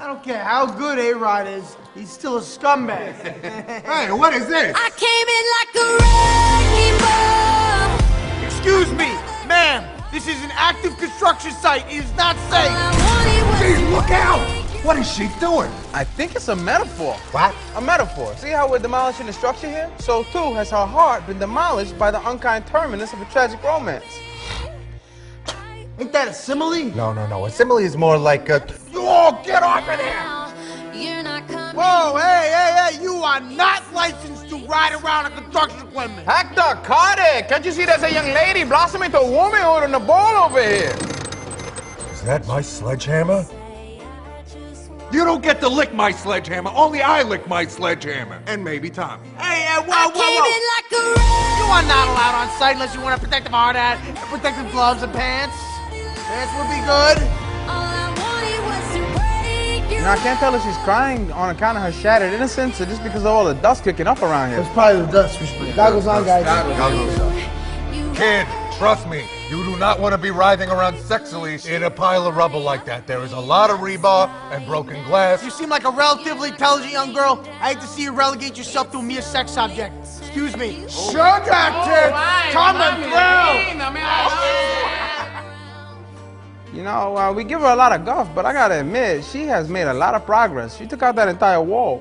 I don't care how good A-Rod is, he's still a scumbag. Hey, what is this? I came in like a wrecking ball. Excuse me, ma'am. This is an active construction site. It is not safe. Jeez, look out! What is she doing? I think it's a metaphor. What? A metaphor. See how we're demolishing the structure here? So too has her heart been demolished by the unkind terminus of a tragic romance. Ain't that a simile? No. A simile is more like a... Oh, get off of there! Whoa, hey, you are not licensed to ride around a construction equipment. Hector, cut it! Can't you see there's a young lady blossoming into a woman holding a ball over here? Is that my sledgehammer? You don't get to lick my sledgehammer. Only I lick my sledgehammer. And maybe Tommy. Hey, whoa. You are not allowed on site unless you want a protective hard hat, protective gloves and pants. Pants would be good. You know, I can't tell if she's crying on account of her shattered innocence or just because of all the dust kicking up around here. It's probably the dust. Goggles on, guys. Goggles on. Kid, trust me, you do not want to be writhing around sexily in a pile of rubble like that. There is a lot of rebar and broken glass. You seem like a relatively intelligent young girl. I hate to see you relegate yourself to a mere sex object. Excuse me. Shut that, kid! Coming through! You know, we give her a lot of guff, but I gotta admit, she has made a lot of progress. She took out that entire wall.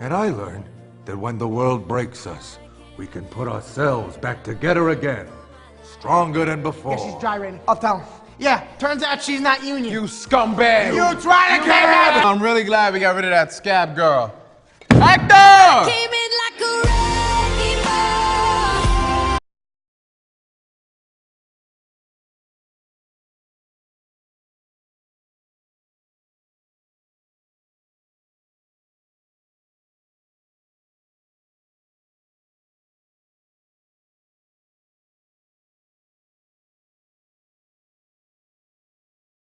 And I learned that when the world breaks us, we can put ourselves back together again. Stronger than before. Yeah, she's gyrating. I'll tell him. Yeah, turns out she's not union. You scumbag! You try to get her! I'm really glad we got rid of that scab girl. Hector!